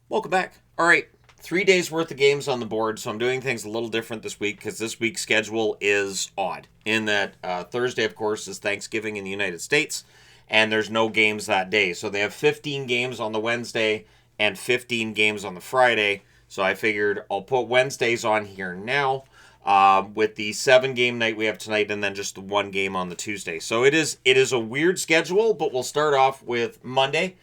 Welcome back. All right, 3 days worth of games on the board, so I'm doing things a little different this week because this week's schedule is odd. In that Thursday, of course, is Thanksgiving in the United States, and there's no games that day. So they have 15 games on the Wednesday and 15 games on the Friday. So I figured I'll put Wednesdays on here now. With the 7 game night we have tonight, and then just the 1 game on the Tuesday. So it is a weird schedule, but we'll start off with Monday.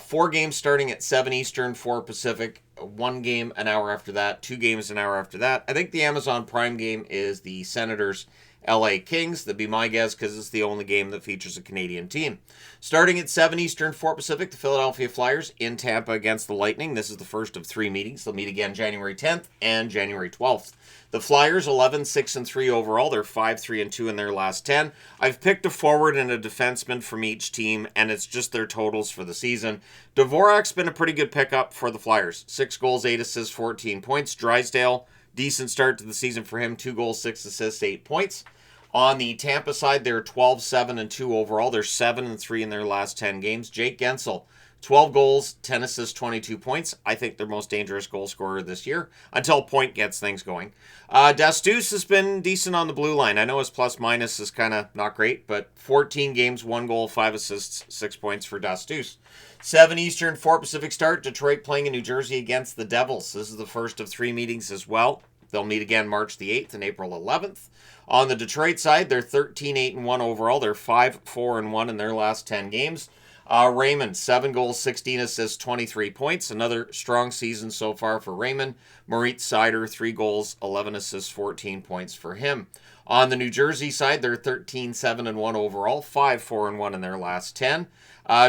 4 games starting at 7 Eastern, 4 Pacific. 1 game an hour after that. 2 games an hour after that. I think the Amazon Prime game is the Senators LA Kings. That'd be my guess because it's the only game that features a Canadian team. Starting at 7 Eastern, 4 Pacific, the Philadelphia Flyers in Tampa against the Lightning. This is the first of 3 meetings. They'll meet again January 10th and January 12th. The Flyers 11-6-3 overall. They're 5-3-2 in their last 10. I've picked a forward and a defenseman from each team, and it's just their totals for the season. Dvorak's been a pretty good pickup for the Flyers. 6 goals, 8 assists, 14 points. Drysdale, decent start to the season for him. 2 goals, 6 assists, 8 points. On the Tampa side, they're 12-7-2 overall. They're 7-3 in their last 10 games. Jake Gensel, 12 goals, 10 assists, 22 points. I think their most dangerous goal scorer this year until Point gets things going. Dastus has been decent on the blue line. I know his plus-minus is kind of not great, but 14 games, 1 goal, 5 assists, 6 points for Dastus. 7 Eastern, 4 Pacific start. Detroit playing in New Jersey against the Devils. This is the first of 3 meetings as well. They'll meet again March the 8th and April 11th. On the Detroit side, they're 13-8-1 overall. They're 5-4-1 in their last 10 games. Raymond, 7 goals, 16 assists, 23 points. Another strong season so far for Raymond. Moritz Seider, 3 goals, 11 assists, 14 points for him. On the New Jersey side, they're 13-7-1 overall, 5-4-1 in their last 10.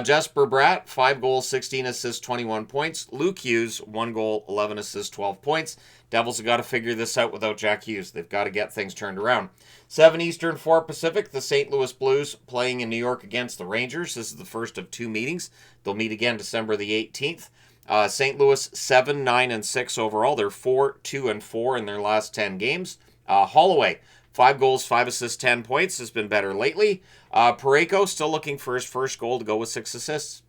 Jesper Bratt, 5 goals, 16 assists, 21 points. Luke Hughes, 1 goal, 11 assists, 12 points. Devils have got to figure this out without Jack Hughes. They've got to get things turned around. 7 Eastern, 4 Pacific, the St. Louis Blues playing in New York against the Rangers. This is the first of 2 meetings. They'll meet again December the 18th. St. Louis 7-9-6 overall. They're 4-2-4 in their last 10 games. Holloway, 5 goals, 5 assists, 10 points. Has been better lately. Parayko still looking for his first goal to go with 6 assists.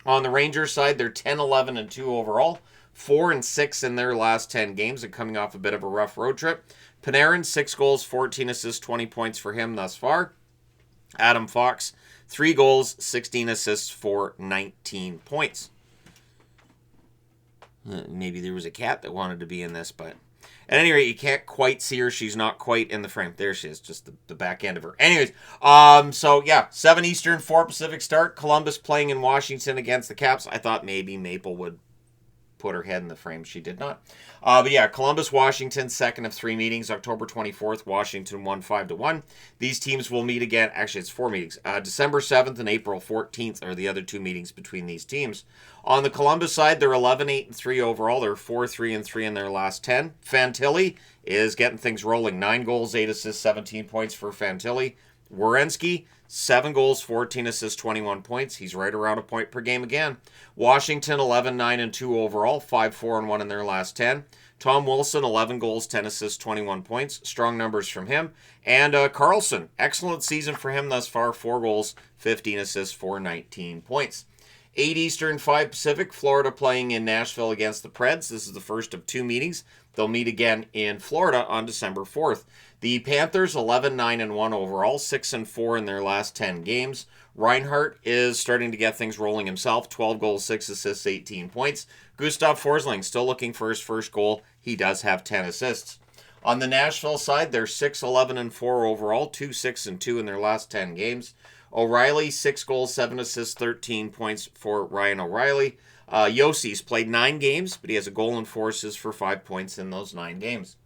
On the Rangers side, they're 10-11-2 overall. 4-6 in their last 10 games and coming off a bit of a rough road trip. Panarin, 6 goals, 14 assists, 20 points for him thus far. Adam Fox, 3 goals, 16 assists for 19 points. Maybe there was a cat that wanted to be in this, but at any rate, you can't quite see her. She's not quite in the frame. There she is, just the back end of her. Anyways, so yeah, 7 Eastern, 4 Pacific start. Columbus playing in Washington against the Caps. I thought maybe Maple would put her head in the frame. She did not. But yeah, Columbus, Washington, second of 3 meetings. October 24th, Washington won 5-1. These teams will meet again. Actually, it's 4 meetings. December 7th and April 14th are the other 2 meetings between these teams. On the Columbus side, they're 11-8-3 overall. They're 4-3-3 in their last 10. Fantilli is getting things rolling. 9 goals, 8 assists, 17 points for Fantilli. Werenski, 7 goals, 14 assists, 21 points. He's right around a point per game again. Washington, 11-9-2 overall, 5-4-1 in their last 10. Tom Wilson, 11 goals, 10 assists, 21 points. Strong numbers from him. And Carlson, excellent season for him thus far. 4 goals, 15 assists for 19 points. 8 Eastern, 5 Pacific, Florida playing in Nashville against the Preds. This is the first of 2 meetings. They'll meet again in Florida on December 4th. The Panthers, 11-9-1 overall, 6-4 in their last 10 games. Reinhart is starting to get things rolling himself. 12 goals, 6 assists, 18 points. Gustav Forsling still looking for his first goal. He does have 10 assists. On the Nashville side, they're 6-11-4 overall, 2-6-2 in their last 10 games. O'Reilly, 6 goals, 7 assists, 13 points for Ryan O'Reilly. Yossi's played 9 games, but he has a goal and 4 assists for 5 points in those 9 games.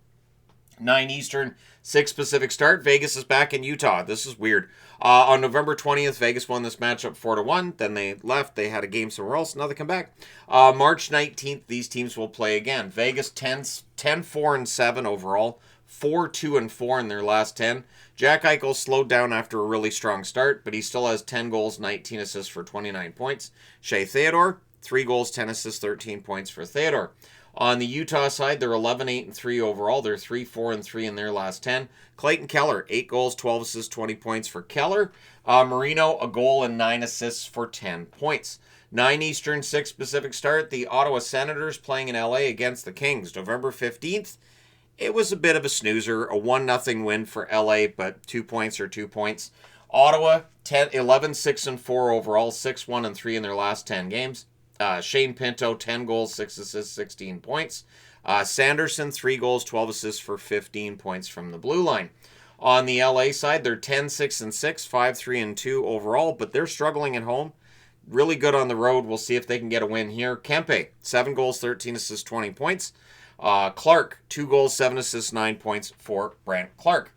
9 Eastern, 6 Pacific start. Vegas is back in Utah. This is weird. On November 20th, Vegas won this matchup 4-1. Then they left. They had a game somewhere else. Now they come back. March 19th, these teams will play again. Vegas 10-4-7 overall. 4-2-4 in their last 10. Jack Eichel slowed down after a really strong start, but he still has 10 goals, 19 assists for 29 points. Shea Theodore, 3 goals, 10 assists, 13 points for Theodore. On the Utah side, they're 11-8-3 overall. They're 3-4-3 in their last 10. Clayton Keller, 8 goals, 12 assists, 20 points for Keller. Marino, a goal and 9 assists for 10 points. 9 Eastern, 6 Pacific start. The Ottawa Senators playing in LA against the Kings. November 15th. It was a bit of a snoozer, a 1-0 win for LA, but 2 points are 2 points. Ottawa, 11, 6, and 4 overall, 6, 1, and 3 in their last 10 games. Shane Pinto, 10 goals, 6 assists, 16 points. Sanderson, 3 goals, 12 assists for 15 points from the blue line. On the LA side, they're 10, 6, and 6, 5, 3, and 2 overall, but they're struggling at home. Really good on the road. We'll see if they can get a win here. Kempe, 7 goals, 13 assists, 20 points. Clark, 2 goals, 7 assists, 9 points for Brant Clark.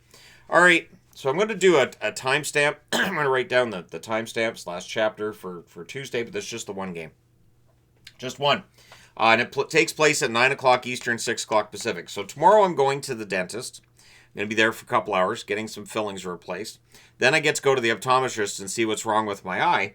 All right, so I'm going to do a timestamp. I'm going to write down the timestamps last chapter for Tuesday, but that's just the one game. Just one. And it takes place at 9 o'clock Eastern, 6 o'clock Pacific. So tomorrow I'm going to the dentist. I'm going to be there for a couple hours, getting some fillings replaced. Then I get to go to the optometrist and see what's wrong with my eye.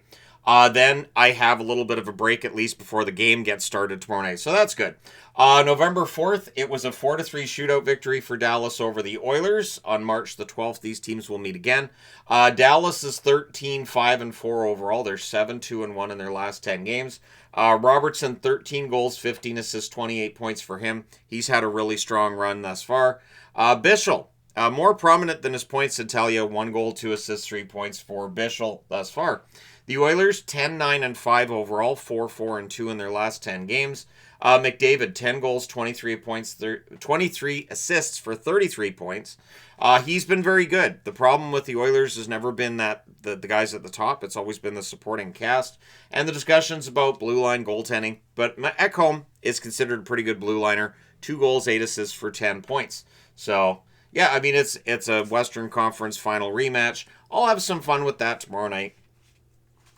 Then I have a little bit of a break at least before the game gets started tomorrow night. So that's good. November 4th, it was a 4-3 shootout victory for Dallas over the Oilers. On March the 12th, these teams will meet again. Dallas is 13, 5, and 4 overall. They're 7, 2, and 1 in their last 10 games. Robertson, 13 goals, 15 assists, 28 points for him. He's had a really strong run thus far. Bischel, more prominent than his points to tell you. 1 goal, 2 assists, 3 points for Bischel thus far. The Oilers, 10, 9, and 5 overall, 4, 4, and 2 in their last 10 games. McDavid, 10 goals, 23 points, 23 assists for 33 points. He's been very good. The problem with the Oilers has never been that the guys at the top. It's always been the supporting cast and the discussions about blue line goaltending. But Ekholm is considered a pretty good blue liner. 2 goals, 8 assists for 10 points. So, yeah, I mean, it's a Western Conference final rematch. I'll have some fun with that tomorrow night.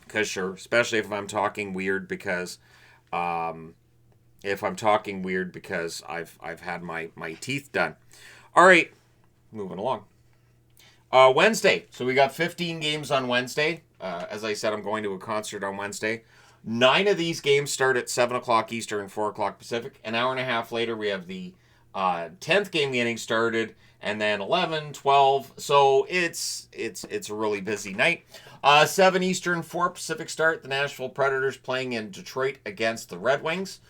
Because sure, especially if I'm talking weird because I've had my teeth done. All right, moving along. Wednesday. So we got 15 games on Wednesday. As I said, I'm going to a concert on Wednesday. 9 of these games start at 7 o'clock Eastern, 4 o'clock Pacific. An hour and a half later, we have the 10th game getting started, and then 11, 12. So it's a really busy night. 7 Eastern, 4 Pacific start. The Nashville Predators playing in Detroit against the Red Wings.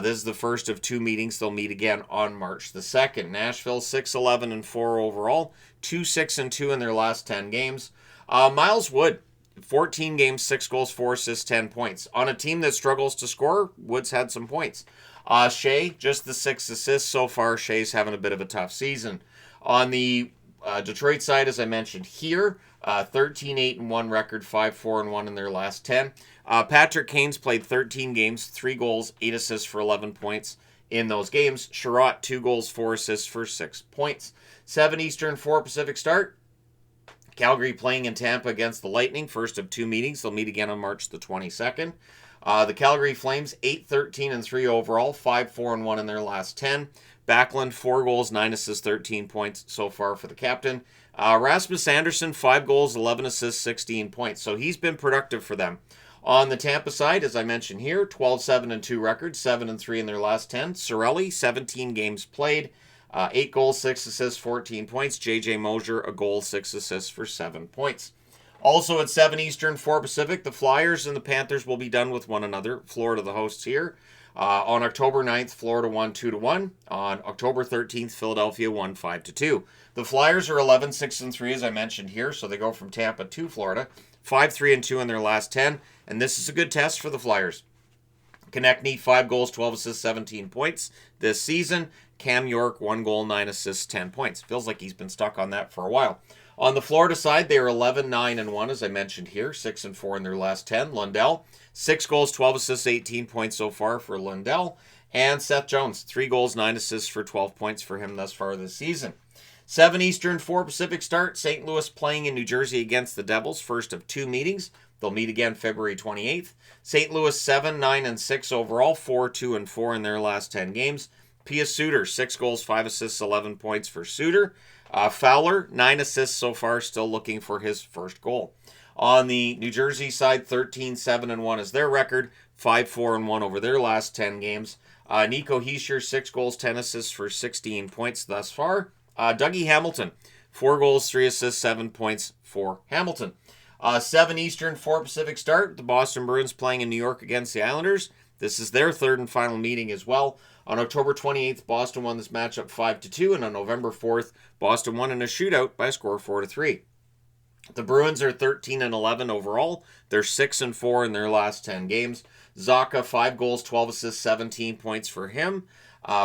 This is the first of 2 meetings. They'll meet again on March the 2nd. Nashville 6, 11, and 4 overall. 2, 6, and 2 in their last 10 games. Miles Wood, 14 games, 6 goals, 4 assists, 10 points. On a team that struggles to score, Wood's had some points. Shea, just the 6 assists so far. Shea's having a bit of a tough season. On the Detroit side, as I mentioned here, 13, 8, and 1 record, 5, 4, and 1 in their last 10. Patrick Kane's played 13 games, 3 goals, 8 assists for 11 points in those games. Sherratt, 2 goals, 4 assists for 6 points. 7 Eastern, 4 Pacific start. Calgary playing in Tampa against the Lightning, first of 2 meetings. They'll meet again on March the 22nd. The Calgary Flames, 8, 13, and 3 overall, 5, 4, and 1 in their last 10. Backlund, 4 goals, 9 assists, 13 points so far for the captain. Rasmus Andersson, 5 goals, 11 assists, 16 points. So he's been productive for them. On the Tampa side, as I mentioned here, 12, 7, and 2 record, 7 and 3 in their last 10. Cirelli, 17 games played, 8 goals, 6 assists, 14 points. J.J. Mosier, a goal, 6 assists for 7 points. Also at 7 Eastern, 4 Pacific, the Flyers and the Panthers will be done with one another. Florida, the hosts here. On October 9th, Florida won 2-1. On October 13th, Philadelphia won 5-2. The Flyers are 11, 6, and 3, as I mentioned here, so they go from Tampa to Florida. 5, 3, and 2 in their last 10, and this is a good test for the Flyers. Konechny, 5 goals, 12 assists, 17 points this season. Cam York, 1 goal, 9 assists, 10 points. Feels like he's been stuck on that for a while. On the Florida side, they are 11, 9, and 1, as I mentioned here. 6 and 4 in their last 10. Lundell, 6 goals, 12 assists, 18 points so far for Lundell. And Seth Jones, 3 goals, 9 assists for 12 points for him thus far this season. 7 Eastern, 4 Pacific start. St. Louis playing in New Jersey against the Devils, first of 2 meetings. They'll meet again February 28th. St. Louis 7, 9, and 6 overall, 4, 2, and 4 in their last 10 games. Pius Suter, 6 goals, 5 assists, 11 points for Suter. Fowler, 9 assists so far, still looking for his first goal. On the New Jersey side, 13, 7, and 1 is their record. 5, 4, and 1 over their last 10 games. Nico Hischier, 6 goals, 10 assists for 16 points thus far. Dougie Hamilton, 4 goals, 3 assists, 7 points for Hamilton. 7 Eastern, 4 Pacific start. The Boston Bruins playing in New York against the Islanders. This is their third and final meeting as well. On October 28th, Boston won this matchup 5-2, and on November 4th, Boston won in a shootout by a score of 4-3. The Bruins are 13-11 overall. They're 6-4 in their last 10 games. Zacha, 5 goals, 12 assists, 17 points for him.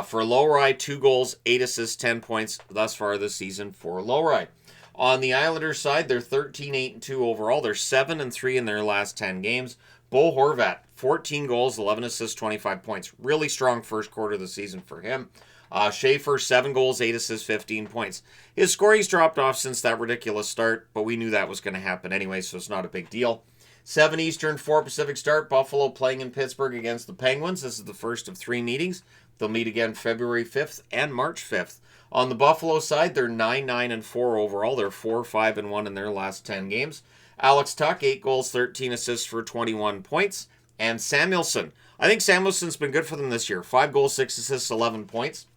For Lowry, 2 goals, 8 assists, 10 points thus far this season for Lowry. On the Islanders side, they're 13-8-2 overall. They're 7-3 in their last 10 games. Bo Horvat, 14 goals, 11 assists, 25 points. Really strong first quarter of the season for him. Schaefer, 7 goals, 8 assists, 15 points. His scoring's dropped off since that ridiculous start, but we knew that was going to happen anyway, so it's not a big deal. 7 Eastern, 4 Pacific start. Buffalo playing in Pittsburgh against the Penguins. This is the first of 3 meetings. They'll meet again February 5th and March 5th. On the Buffalo side, they're 9-9-4 overall. They're 4-5-1 in their last 10 games. Alex Tuch, 8 goals, 13 assists for 21 points. And Samuelsson. I think Samuelson's been good for them this year. 5 goals, 6 assists, 11 points.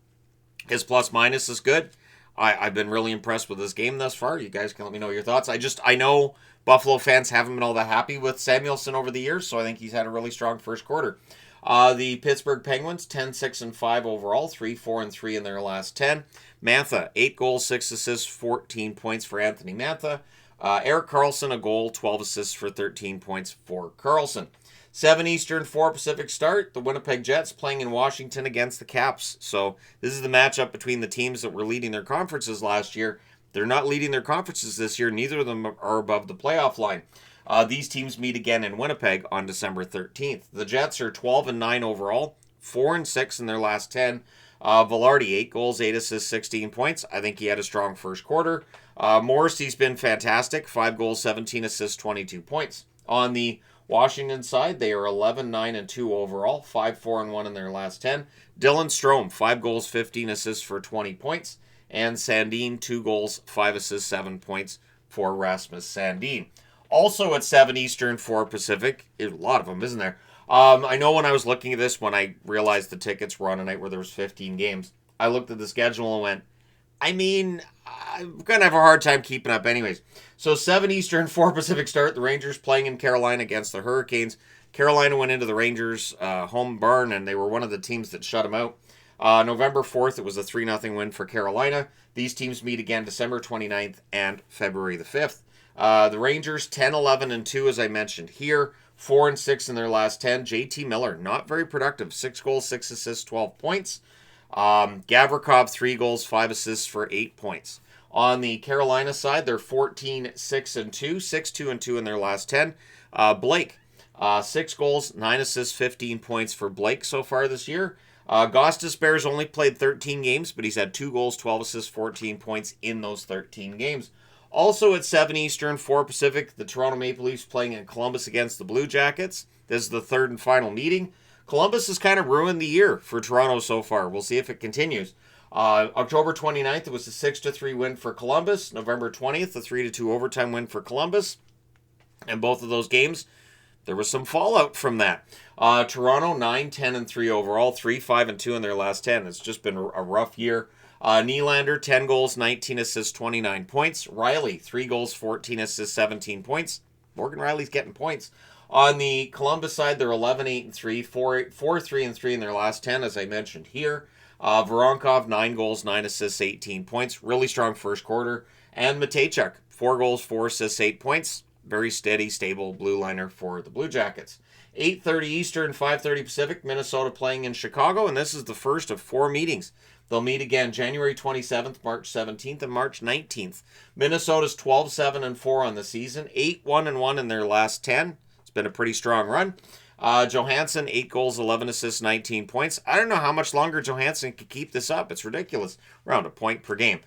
His plus-minus is good. I've been really impressed with this game thus far. You guys can let me know your thoughts. I know Buffalo fans haven't been all that happy with Samuelsson over the years, so I think he's had a really strong first quarter. The Pittsburgh Penguins, 10-6-5 overall, 3-4-3 in their last 10. Mantha, 8 goals, 6 assists, 14 points for Anthony Mantha. Erik Karlsson, a goal, 12 assists for 13 points for Karlsson. 7 Eastern, 4 Pacific start. The Winnipeg Jets playing in Washington against the Caps. So this is the matchup between the teams that were leading their conferences last year. They're not leading their conferences this year. Neither of them are above the playoff line. These teams meet again in Winnipeg on December 13th. The Jets are 12-9 overall, 4-6 in their last 10. Velarde, 8 goals, 8 assists, 16 points. I think he had a strong first quarter. Morrissey's been fantastic, 5 goals, 17 assists, 22 points. On the Washington side, they are 11-9-2 overall, 5-4-1 in their last 10. Dylan Strome, 5 goals, 15 assists for 20 points. And Sandin, 2 goals, 5 assists, 7 points for Rasmus Sandin. Also at 7 Eastern, 4 Pacific. A lot of them, isn't there? I know when I was looking at this, when I realized the tickets were on a night where there was 15 games, I looked at the schedule and went, I'm going to have a hard time keeping up anyways. So 7 Eastern, 4 Pacific start. The Rangers playing in Carolina against the Hurricanes. Carolina went into the Rangers' home barn, and they were one of the teams that shut them out. November 4th, it was a 3-0 win for Carolina. These teams meet again December 29th and February the 5th. The Rangers, 10-11-2, as I mentioned here. 4-6 in their last 10. JT Miller, not very productive. 6 goals, 6 assists, 12 points. Gavrikov, 3 goals, 5 assists for 8 points. On the Carolina side, they're 14-6-2, 6-2-2 in their last 10. Blake, 6 goals, 9 assists, 15 points for Blake so far this year. Gostisbehere's only played 13 games, but he's had 2 goals, 12 assists, 14 points in those 13 games. Also at 7 Eastern, 4 Pacific, the Toronto Maple Leafs playing in Columbus against the Blue Jackets. This is the third and final meeting. Columbus has kind of ruined the year for Toronto so far. We'll see if it continues. October 29th, it was a 6-3 win for Columbus. November 20th, a 3-2 overtime win for Columbus. And both of those games, there was some fallout from that. Toronto, 9-10-3 overall, 3-5-2 in their last 10. It's just been a rough year. Nylander, 10 goals, 19 assists, 29 points. Riley, 3 goals, 14 assists, 17 points. Morgan Riley's getting points. On the Columbus side, they're 11-8-3, 4-3-3 in their last 10, as I mentioned here. Voronkov, 9 goals, 9 assists, 18 points. Really strong first quarter. And Matejchuk, 4 goals, 4 assists, 8 points. Very steady, stable blue liner for the Blue Jackets. 8:30 Eastern, 5:30 Pacific, Minnesota playing in Chicago, and this is the first of 4 meetings. They'll meet again January 27th, March 17th, and March 19th. Minnesota's 12-7-4 on the season, 8-1-1 in their last 10. It's been a pretty strong run. Johansson, 8 goals, 11 assists, 19 points. I don't know how much longer Johansson can keep this up. It's ridiculous. Around a point per game.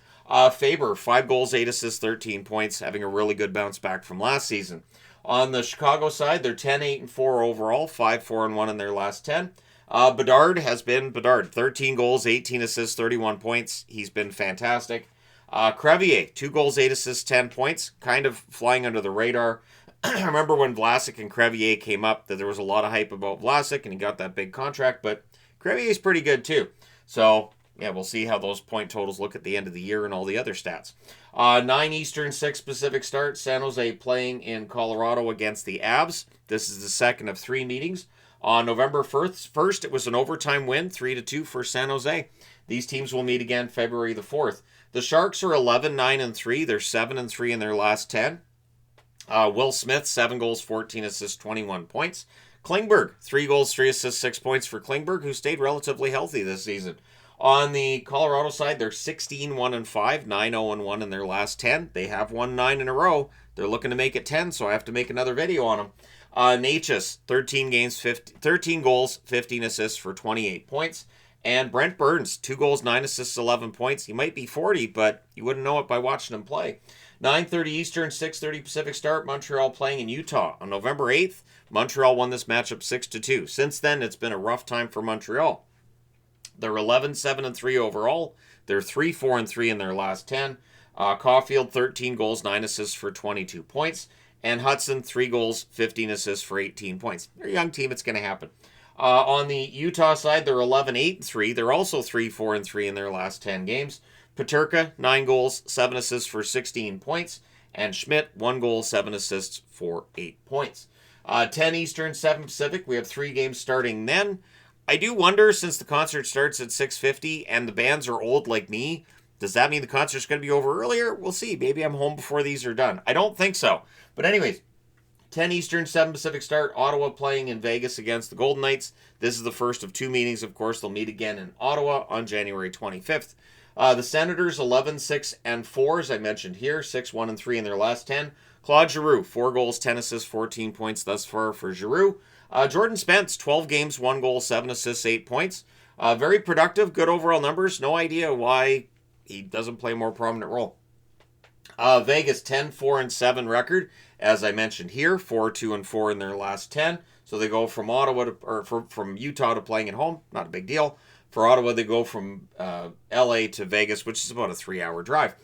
Faber, 5 goals, 8 assists, 13 points, having a really good bounce back from last season. On the Chicago side, they're 10-8-4 overall, 5-4-1 in their last 10. Bedard has been Bedard. 13 goals, 18 assists, 31 points. He's been fantastic. Crevier, 2 goals, 8 assists, 10 points. Kind of flying under the radar. I remember when Vlasic and Crevier came up that there was a lot of hype about Vlasic and he got that big contract, but Crevier's pretty good too. So Yeah, we'll see how those point totals look at the end of the year and all the other stats. 9 Eastern, 6 Pacific start. San Jose playing in Colorado against the Avs. This is the second of 3 meetings. On November 1st, it was an overtime win, 3-2 for San Jose. These teams will meet again February the 4th. The Sharks are 11-9-3. They're 7-3 in their last 10. Will Smith, 7 goals, 14 assists, 21 points. Klingberg, 3 goals, 3 assists, 6 points for Klingberg, who stayed relatively healthy this season. On the Colorado side, they're 16-1-5, 9-0-1 in their last 10. They have won 9 in a row. They're looking to make it 10, so I have to make another video on them. Natchez, 13 goals, 15 assists for 28 points. And Brent Burns, 2 goals, 9 assists, 11 points. He might be 40, but you wouldn't know it by watching him play. 9:30 Eastern, 6:30 Pacific start. Montreal playing in Utah. On November 8th, Montreal won this matchup 6-2. Since then, it's been a rough time for Montreal. They're 11-7-3 overall. They're 3-4-3 in their last 10. Caulfield, 13 goals, 9 assists for 22 points. And Hudson, 3 goals, 15 assists for 18 points. They're a young team. It's going to happen. On the Utah side, they're 11-8-3. They're also 3-4-3 in their last 10 games. Peterka, 9 goals, 7 assists for 16 points. And Schmidt, 1 goal, 7 assists for 8 points. 10 Eastern, 7 Pacific. We have 3 games starting then. I do wonder, since the concert starts at 6:50 and the bands are old like me, does that mean the concert's going to be over earlier? We'll see. Maybe I'm home before these are done. I don't think so. But anyways, 10 Eastern, 7 Pacific start. Ottawa playing in Vegas against the Golden Knights. This is the first of 2 meetings, of course. They'll meet again in Ottawa on January 25th. The Senators, 11-6-4, as I mentioned here. 6-1-3 in their last 10. Claude Giroux, 4 goals, 10 assists, 14 points thus far for Giroux. Jordan Spence, 12 games, 1 goal, 7 assists, 8 points. Very productive, good overall numbers. No idea why he doesn't play a more prominent role. Vegas, 10-4-7 record. As I mentioned here, 4-2-4 in their last 10. So they go from from Utah to playing at home. Not a big deal. For Ottawa, they go from LA to Vegas, which is about a 3-hour drive.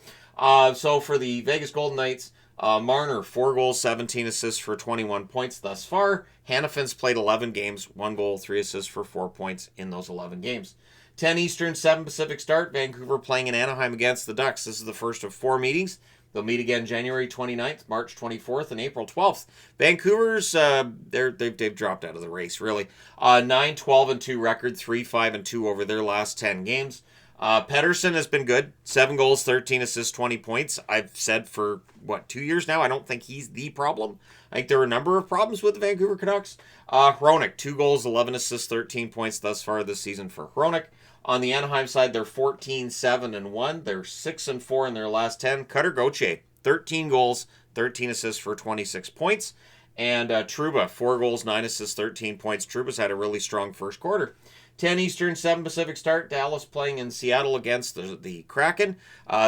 So for the Vegas Golden Knights, Marner, 4 goals, 17 assists for 21 points thus far. Hannafin's played 11 games, 1 goal, 3 assists for 4 points in those 11 games. 10 Eastern, 7 Pacific start. Vancouver playing in Anaheim against the Ducks. This is the first of 4 meetings. They'll meet again January 29th, March 24th, and April 12th. Vancouver's, they've dropped out of the race, really. 9-12-2 record, 3-5-2 over their last 10 games. Pettersson has been good. 7 goals, 13 assists, 20 points. I've said for, 2 years now, I don't think he's the problem. I think there are a number of problems with the Vancouver Canucks. Hronek, 2 goals, 11 assists, 13 points thus far this season for Hronek. On the Anaheim side, they're 14-7-1. They're 6-4 in their last 10. Cutter Gauthier, 13 goals, 13 assists for 26 points. And Trouba, 4 goals, 9 assists, 13 points. Trouba's had a really strong first quarter. 10 Eastern, 7 Pacific start. Dallas playing in Seattle against the Kraken.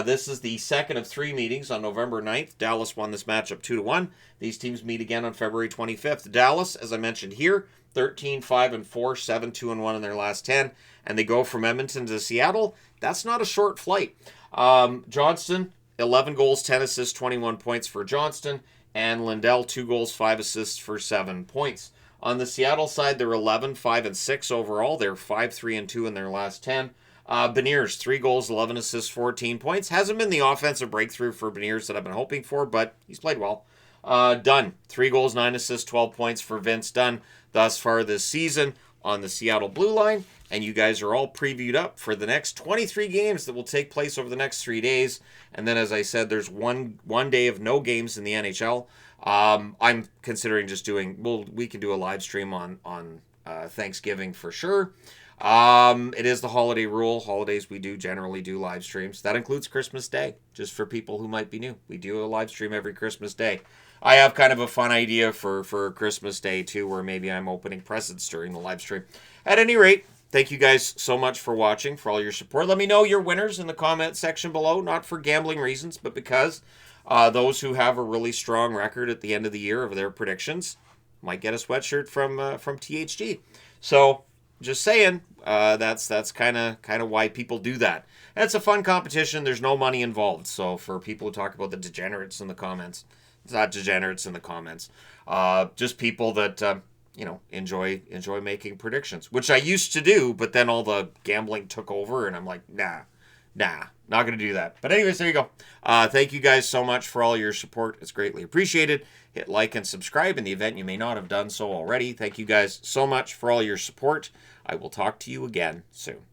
This is the second of 3 meetings on November 9th. Dallas won this matchup 2-1. These teams meet again on February 25th. Dallas, as I mentioned here, 13-5-4, 7-2-1 in their last 10. And they go from Edmonton to Seattle. That's not a short flight. Johnston, 11 goals, 10 assists, 21 points for Johnston. And Lindell, 2 goals, 5 assists for 7 points. On the Seattle side, they're 11-5-6 overall. They're 5-3-2 in their last 10. Beniers, 3 goals, 11 assists, 14 points. Hasn't been the offensive breakthrough for Beniers that I've been hoping for, but he's played well. Dunn, 3 goals, 9 assists, 12 points for Vince Dunn thus far this season on the Seattle Blue Line. And you guys are all previewed up for the next 23 games that will take place over the next 3 days. And then, as I said, there's one day of no games in the NHL. I'm considering just we can do a live stream on Thanksgiving for sure. It is the holiday rule. Holidays, we generally do live streams. That includes Christmas Day, just for people who might be new. We do a live stream every Christmas Day. I have kind of a fun idea for Christmas Day, too, where maybe I'm opening presents during the live stream. At any rate, thank you guys so much for watching, for all your support. Let me know your winners in the comment section below, not for gambling reasons, but because those who have a really strong record at the end of the year of their predictions might get a sweatshirt from THG. So, just saying, that's kind of why people do that. And it's a fun competition. There's no money involved. So, for people who talk about the degenerates in the comments, it's not degenerates in the comments. Just people that enjoy making predictions, which I used to do, but then all the gambling took over, and I'm like, nah, not going to do that. But anyways, there you go. Thank you guys so much for all your support. It's greatly appreciated. Hit like and subscribe in the event you may not have done so already. Thank you guys so much for all your support. I will talk to you again soon.